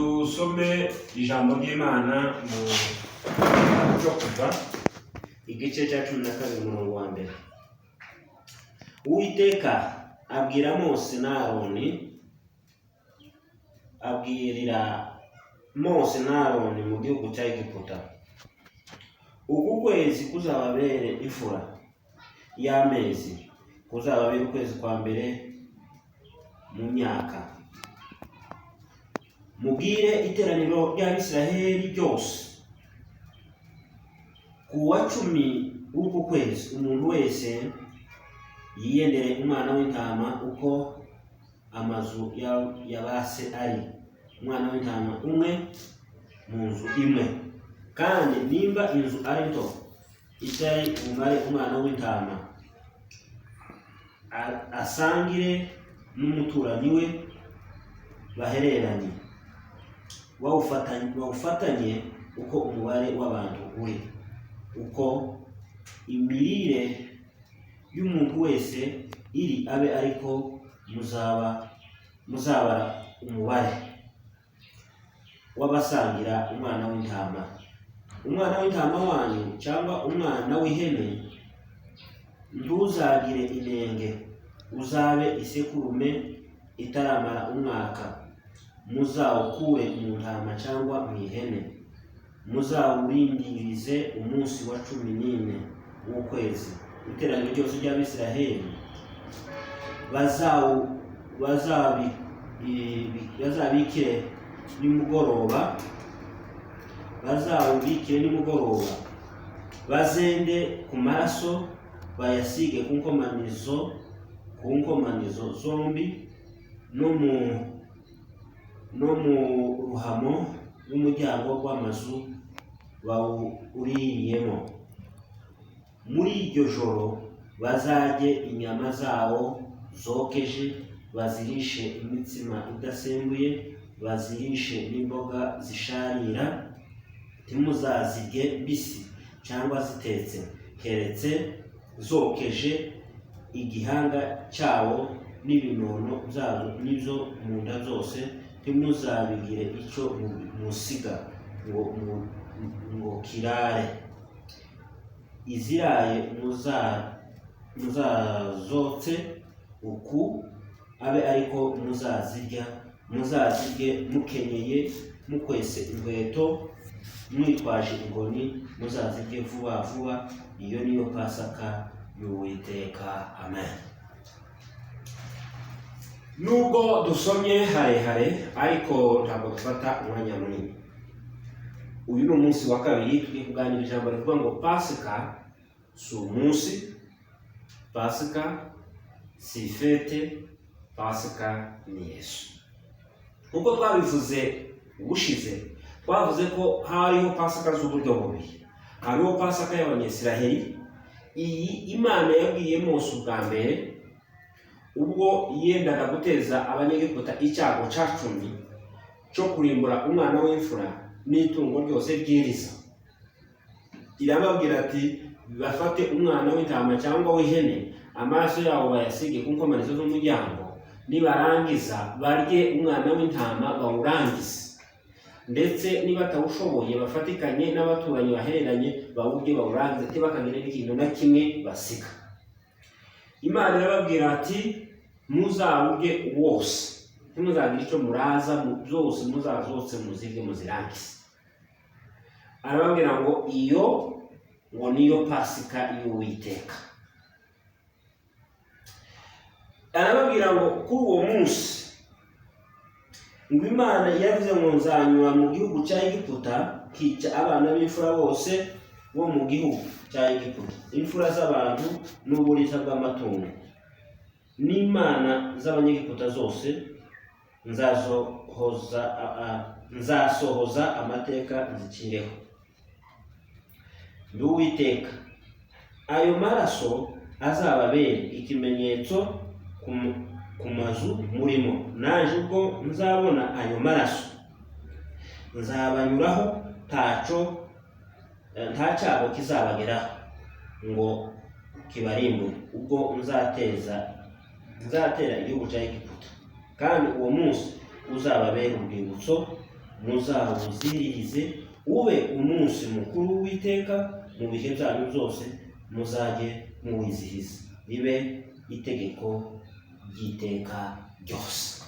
dusome ijambo ry'Imana mu cyo kuva igice cya 12 umurongo wa mbere. Uwiteka abwira Mose na Aroni, abwirira Mose na Aroni mu gihugu cya Egiputa, uku kwezi kuzababere ifura y'amezi, kuzababere ukwezi kwa mbere mu myaka. Mubwire iteraniro ry'Abisiraheli ryose, ku wa 10 w'uku kwezi umuntu wese yiyendere umwana w'intama uko amazu yabase ari, umwana w'intama umwe mu nzu imwe. Kandi nimba inzu ari nto itari umare umwana w'intama, asangire n'umuturanyi we bahereranye, wawufatanye uko umubare w'abantu uri, uko imirire y'umuntu wese iri abe ariko muzabara umubare w'abasangira umwana w'intama. Umwana w'intama wanyu cyangwa umwana w'ihene ntuzagire inenge, uzabe isekurume itaramara umwaka. Muzawukure mu ntama cyangwa mu ihene, muzawurindirize umunsi wa 14 w'ukwezi. Iteraniro ryose ry'Abisiraheli bazabikire nimugoroba, bazende ku maraso, bayasige ku nkomanizo zombi no mu ruhamo rw'umuryango w'amazu bawuriyemo. Muri iryo joro bazajye inyama zawo zokeje, bazirishe imitsima idasembuye, bazirishe n'imboga zisharira. Ntimuzazirye mbisi cyangwa zitetse, keretse zokeje igihanga cyawo n'ibinono byazo n'ibyo mu nda zose. Ntimuzabigire icyo musiga ngo kirare. Iziraye muzazotse uku abe ariko muzazirye mukenyeye, mukwese inkweto, mwitwaje inkoni, muzazirye vuba vuba. Iyo niyo Pasaka y'Uwiteka. Amen. Nubwo dusomye harehare ariko ntabwo dufata umwanya munini. Uyu ni umunsi wa kabiri tugiye kuganira ijambo rivuga ngo Pasika si umunsi, Pasika si fete, Pasika ni Yesu. Nkuko twabivuze ubushize, twavuze ko hariho Pasika z'uburyo bubiri. Hariho Pasika y'Abanyesiraheli, iyi Imana yabwiye Mose ubwa mbere ubwo yendaga guteza Abanyegiputa icyago cya 10 cyo kurimbura umwana w'imfura n'itungo ryose ry'iriza. Irababwira ati bafate umwana w'intama cyangwa w'ihene, amaraso yawo bayasige ku nkomanizo z'umuryango, nibarangiza barye umwana w'intama bawurangize, ndetse niba batawushoboye bafatikanye n'abaturanyi bahereranye bawurye bawurangize, ntibakagire n'ikintu na kimwe basiga. Imana irababwira ati muzawurye wose, ntimuzagira icyo muraza, byose muzazotse muzirye muzirangize. Arababwira ngo iyo ngo niyo Pasika y'Uwiteka. Arababwira ngo kuri uwo munsi ngo Imana yavuze ngo nzanyura mu gihugu cya Egiputa, kica abana b'imfura bose bo mu gihugu cya Egiputa, imfura z'abantu n'uburiza bw'amatungo, n'imana z'Abanyegiputa zose nzasohoza amateka nzicireho. Ndi Uwiteka. Ayo maraso azababere ikimenyetso ku mazu murimo. Naje ubwo nzabona ayo maraso nzabanyuraho, nta cyago kizabageraho ngo kibarimbure, ubwo nzatera igihugu cya Egiputa. Kandi uwo munsi uzababera urwibutso muzawuziririze ube umunsi mukuru w'iteka mu bihe byanyu byose, muzajye muwizihiza, ribe itegeko ry'iteka ryose.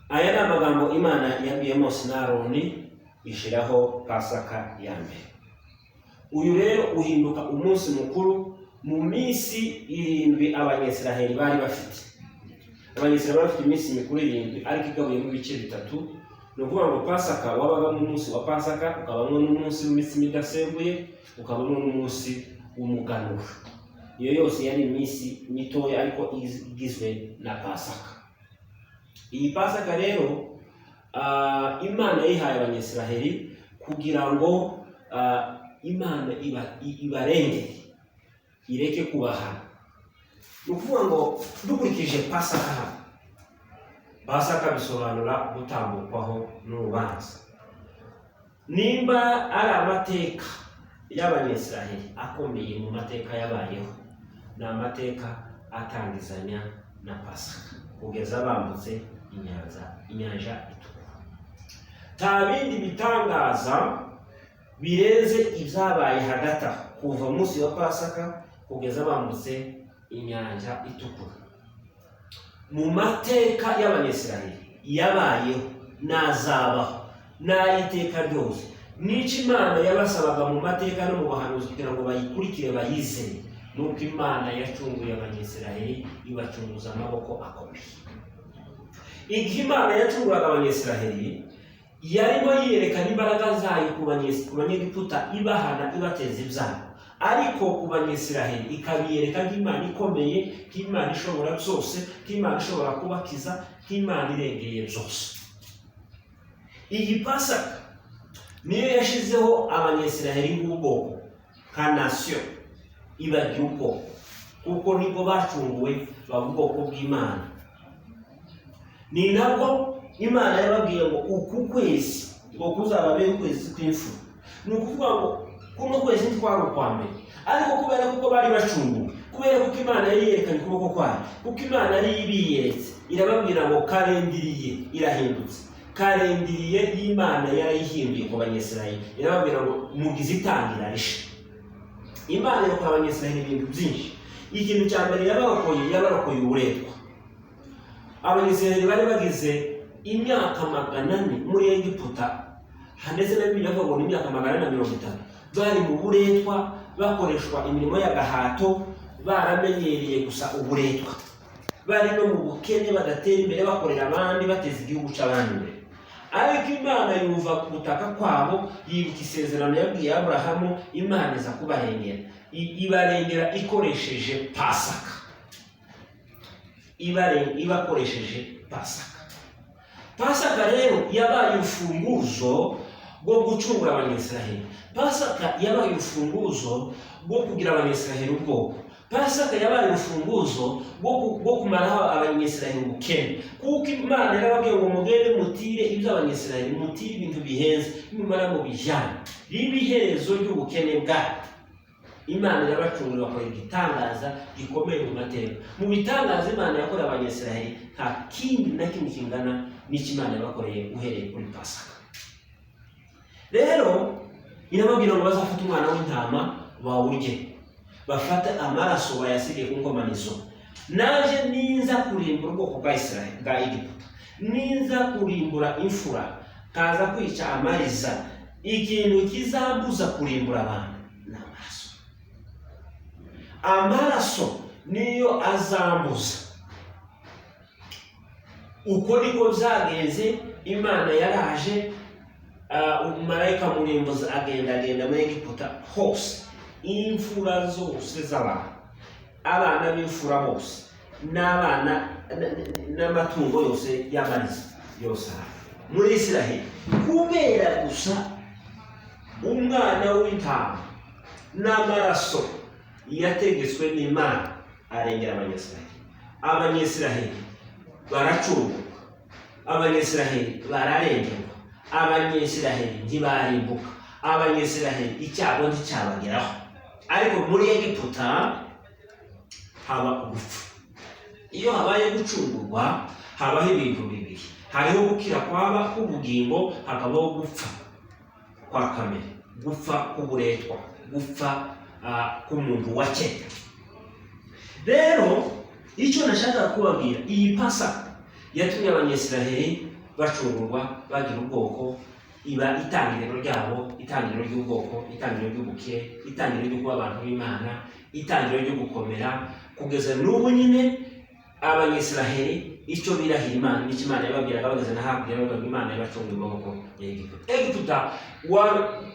Aya ni amagambo Imana yabwiye Mose na Aroni ishiraho Pasaka ya mbere. Uyu rero uhinduka umunsi mukuru mu minsi 7 Abanyisiraheli bari bafite. Abanyisiraheli bafite iminsi mikuru 7 ariko igabuye mu bice bitatu. Ni ukuvuga ngo Pasaka wabaga mu munsi wa Pasaka, ukabamo n'umunsi w'iminsi midasembuye, ukabamo n'umunsi w'umuganura. Iyo yose yari iminsi mitoya ariko igizwe na Pasaka. Iyi Pasaka rero Imana yihaye Abanyisiraheli kugira ngo Imana ibarengere, ireke kubahana. Ni ukuvuga ngo dukurikije Pasaka, Pasaka bisobanura gutambukwaho n'urubanza. Nimba ari amateka y'Abanyisiraheli akomeye mu mateka yabayeho, ni amateka atangizanya na Pasaka kugeza bambutse inyanja itukura. Nta bindi bitangaza birenze ibyabaye hagati kuva munsi wa Pasaka kugeza bambutse inyanja itukura. Mu mateka y'Abanyisiraheli yabayeho n'azabaho n'ayiteka ryose, n'icyo Imana yabasabaga mu mateka no mu bahanuzi kugira ngo bayikurikire bayizere, nuko Imana yacunguye Abanyisiraheli ibacunguza amaboko akomeye. Igihe Imana yacunguraga Abanyisiraheli, yarimo yerekana imbaraga zayo ku Banyegiputa ibahana ibateza ibyago, ariko ku Banyisiraheli ikabiyereka nk'Imana ikomeye, nk'Imana ishobora byose, nk'Imana ishobora kubakiza, nk'Imana irengeye byose. Iyi Pasaka niyo yashizeho Abanyisiraheli nk'ubwoko, nka nation ibagira ubwoko, kuko nibwo bacunguwe baba ubwoko bw'Imana. Ni nabwo Imana yababwiye ngo uku kwezi ngo kuzababera ukwezi kw'imfura. Ni ukuvuga ngo kuno kwezi ntitwari ukwa mbere, ariko kubera kuko bari bacunguwe, kubera kuko Imana yari yerekanye ukuboko kwayo, kuko Imana yari ibiyeretse, irababwira ngo karendiriye irahindutse. Karendiriye y'Imana yarayihinduye ku Banyisiraheli, irababwira ngo mugize itangira rishe. Imana irokoye Abanyisiraheli ibintu byinshi. Ikintu cya mbere yabarokoye uburetwa. Abanyisiraheli bari bagize imyaka 400 muri Egiputa, ndetse na Bibiliya ivuga ngo imyaka 450 bari mu buretwa, bakoreshwa imirimo y'agahato, baramenyereye gusa uburetwa, bari no mu bukene, badatera imbere, bakorera abandi, bateza igihugu cy'abandi imbere. Ariko Imana yumva ku butaka kwabo, yibuka isezerano yabwiye Aburahamu, Imana iza kubarengera, ibarengera ikoresheje Pasaka. Ibakoresheje Pasaka. Pasaka rero yabaye urufunguzo rwo gucungura Abanyisiraheli. Pasaka yabaye urufunguzo rwo kugira Abanyisiraheli ubwoko. Pasaka yabaye urufunguzo rwo kumaraho Abanyisiraheli ubukene, kuko Imana yarababwiye ngo mugende mutire ibyo Abanyisiraheli, mutire ibintu bihenze, nimara mu bijyana ribe iherezo ry'ubukene bwabo. Imana yabacungura bakora igitangaza gikomeye mu mateka. Mu bitangaza Imana yakoreye Abanyisiraheli nta kindi na kimwe kingana n'icyo Imana yabakoreye uhereye kuri Pasaka. Rero irababwira ngo bazafata umwana w'intama bawurye, bafate amaraso bayasigaye ku nkomanizo. Naje ninza kurimbura ubwoko bwa Isiraheli bwa Egiputa, ninza kurimbura imfura, kaza kwica amariza, ikintu kizambuza kurimbura abantu ni amaraso. Amaraso niyo azambuza. Uko niko byagenze. Imana yaraje, umumarayika murimbuzi agenda muri Egiputa hose, imfura zose z'abantu, abana b'imfura bose, n'abana n'amatungo yose y'amariza yose muri Isiraheli, kubera gusa umwana w'intama n'amaraso yategetswe n'Imana arengera Abanyisiraheli. Abanyisiraheli baracungurwa, Abanyisiraheli bararengerwa, Abanyisiraheli ntibarimbuka, Abanyisiraheli icyago nticyabageraho. Ariko muri Egiputa haba gupfa. Iyo habaye gucungurwa habaho ibintu bibiri: hariho gukira kwaba k'ubugingo, hakabaho gupfa kwa kamere, gupfa k'uburetwa, gupfa k'umuntu wa kera. Rero icyo nashaka kubabwira, iyi Pasaka yatumye Abanyisiraheli bacungurwa, bagira ubwoko, iba itangiriro ryabo, itangiriro ry'ubwoko, itangiriro ry'ubukire, itangiriro ryo kuba abantu b'Imana, itangiriro ryo gukomera, kugeza n'ubu nyine Abanyisiraheli icyo birahira Imana n'icyo Imana yababwiraga bageze na hakurya y'ubwoko, Imana yabacunguye mu maboko ya Egiputa. Egiputa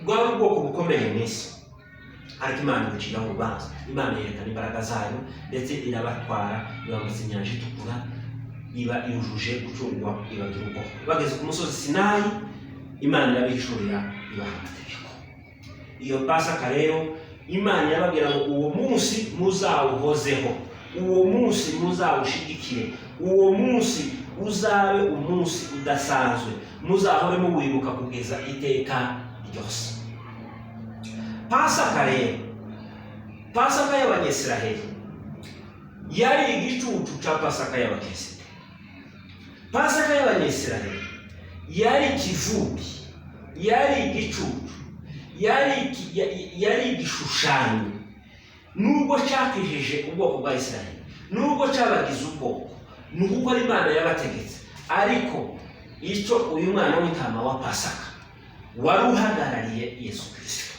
bwari ubwoko bukomeye mu isi, ariko Imana ibuciraho urubanza. Imana yerekana imbaraga zayo ndetse irabatwara, ibambutsa inyanja itukura, iba yujuje gucungwa, ibagira ubwoko. Bageze ku musozi Sinayi, Imana irabihishurira, ibaha amategeko. Iyo Pasaka rero Imana yababwira ngo uwo munsi muzawuhozeho, uwo munsi muzawushigikire, uwo munsi uzabe umunsi udasanzwe, muzahore muwibuka kugeza iteka ryose. Pasaka rero, Pasaka y'Abanyisiraheli yari igicucu cya Pasaka y'Abakristo. Pasaka y'Abanyisiraheli yari ikivubi, yari igicucu, yari igishushanyo. Nubwo cyakijije ubwoko bwa Isiraheli, nubwo cyabagize ubwoko, nuko ari Imana yabategetse, ariko icyo uyu mwana w'intama wa Pasaka wari uhagarariye Yesu Kristo.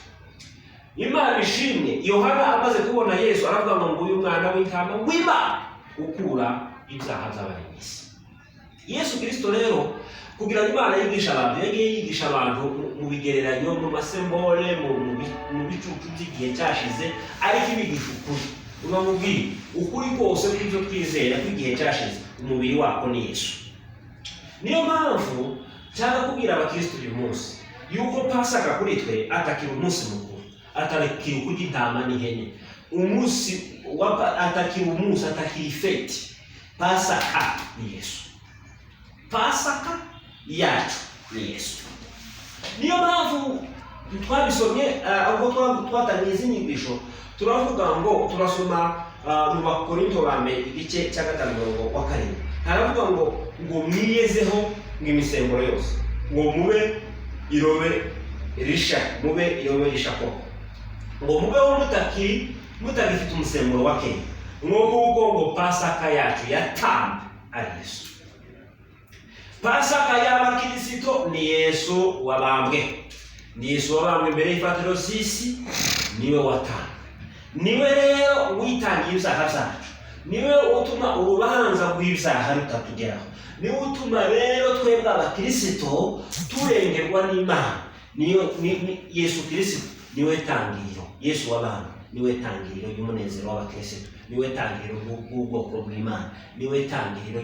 Imana ishimwe, Yohana amaze kubona Yesu aravuga ngo uyu mwana w'intama w'Imana ukura ibyaha by'abari mu isi. Yesu Kristo rero kugira ngo Imana yigisha abantu, yagiye yigisha abantu mu bigereranyo, mu masembole, mu bicucu by'igihe cyashize, ariko ibigisha ukuri. Ubamubwira ukuri kose kw'ibyo twizera kw'igihe cyashize, umubiri wako ni Yesu. Niyo mpamvu cyangwa kubwira Abakristo uyu munsi yuko Pasaka kuri twe atakira umunsi mukuru, atakira ukurya intama n'ihene, atakira umunsi, atakira ifeti. Pasaka ni Yesu. Pasaka yacu ni Yesu. Niyo mpamvu twabisomye ubwo twatangiye izi nyigisho, turavuga ngo turasoma mu Bakorinto ba mbere igice cya 5:7, haravuga ngo mwiyezeho imisemburo yose, ngo mube irobe risha koko, ngo mubeho mutakifite umusemburo wa kera, ngo Pasaka yacu yatambe ari Yesu. Pasaka y'Abakristo ni Yesu wabambwe. Ni Yesu wabambwe imbere y'ifatiro z'isi, niwe watambwe. Niwe rero witangiye ibyaha byacu. Niwe utuma urubanza rw'ibyaha rutatugeraho. Niwe utuma rero twebwe Abakristo turengerwa n'Imana. Yesu Kristo niwe tangiriro. Yesu wabambwe niwe tangiriro y'umunezero w'Abakristo. Niwe tangiriro bw'ubwoko bw'Imana. Niwe tangiriro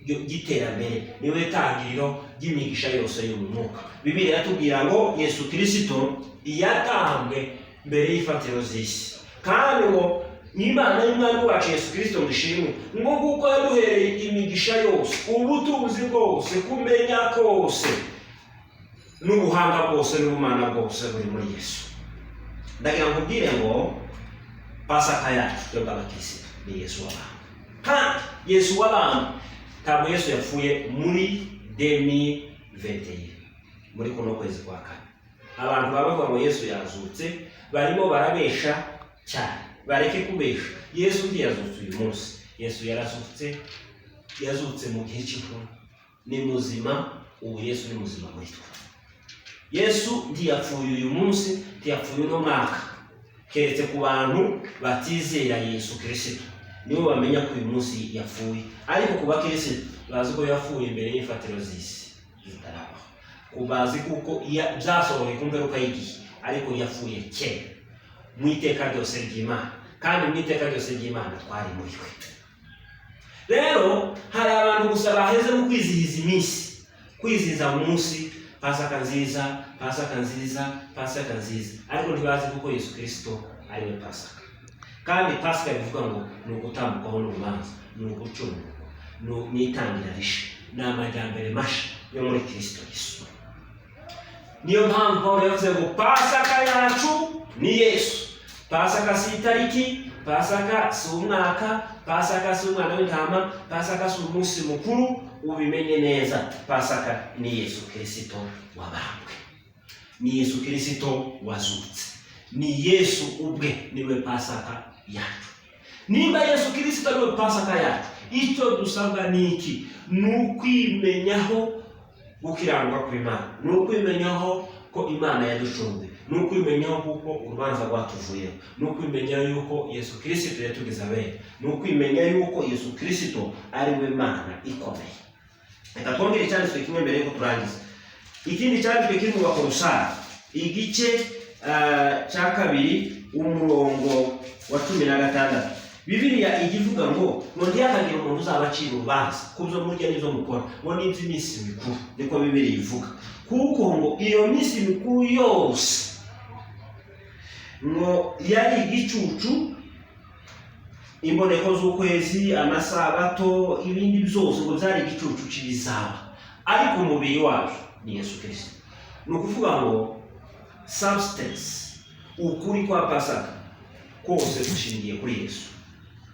y'iterambere, niwe tangiriro ry'imigisha yose y'umwuka. Bibiliya yatubwira ngo Yesu Kristo yatambwe mbere y'ifatiro z'isi, kandi ngo Imana y'Umwami wacu Yesu Kristo ngishimwe, ngo kuko yaduhereye imigisha yose, ubutunzi bwose, kumenya kose, n'ubuhanga bwose n'ubumana bwose buri muri Yesu. Ndagira ngo mbwire ngo Pasaka yacu twebwe Abakristo ni Yesu wabambwe. Kandi Yesu wabambwe ntabwo Yesu yapfuye muri 2021, muri kuno kwezi kwa kane. Abantu bavuga ngo Yesu yazutse, barimo barabesha cyane. Bareke kubesha. Yesu ntiyazutse uyu munsi. Yesu yazutse mu gihe cy'imvune. Ni muzima, ubu Yesu ni muzima muri twe. Yesu ntiyapfuye uyu munsi, ntiyapfuye uno mwaka, keretse ku bantu batizera Yesu Kristo, niwe bamenya ko uyu munsi yapfuye. Ariko ku Bakristo bazi ko yapfuye imbere y'ifatiro z'isi zitarabaho, kubazi kuko byasohoye ku ngaruka y'igihe, ariko yapfuye kera mu iteka ryose ry'Imana, kandi mu iteka ryose ry'Imana twari muri we. Rero hari abantu gusa baheze mu kwizihiza iminsi, kwizihiza umunsi Pasaka nziza, Pasaka nziza, Pasaka nziza, ariko ntibazi kuko Yesu Kristo ari we Pasaka. Kandi Pasaka bivuga ngo ni ugutambukaho n'urubanza, ni ugucungurwa, ni itangira risha, ni amajyambere masha yo muri Kristo Yesu. Niyo mpamvu Pawulo yavuze ngo Pasaka yacu ni Yesu. Pasaka si itariki, Pasaka si umwaka, Pasaka si umwana w'intama, Pasaka si umunsi mukuru. Ubimenye neza, Pasaka ni Yesu Kristo wabambwe, ni Yesu Kristo wazutse, ni Yesu ubwe niwe Pasaka yacu. Nimba Yesu Kristo niwe Pasaka yacu, icyo dusabwa niki? Nukwimenyaho gukiranuka kw'Imana, nukwimenyaho ko Imana yaducunguye, nukwimenyaho kuko urubanza rwatuvuyeho, nukwimenya yuko Yesu Kristo yatugeza abera, nukwimenya yuko Yesu Kristo ari we Mana ikomeye. Reka twongere icyanditswe kimwe mbere yuko turangiza. Ikindi cyanditswe kiri mu Bakolosayi igice cya 2 umurongo wa 16. Bibiliya igivuga ngo ntihakagira umuntu uzabacira urubanza kubyo murya n'izo mukora, ngo n'iby'iminsi mikuru. Niko Bibiliya ivuga, kuko ngo iyo minsi mikuru yose ngo yari igicucu, imboneko z'ukwezi, amasabato, ibindi byose ngo byari igicucu cy'ibizaba, ariko umubiri wacu ni Yesu Kristo. Ni ukuvuga ngo substance, ukuri kwa Pasaka kose dushingiye kuri Yesu.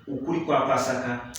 Ukuri kwa Pasaka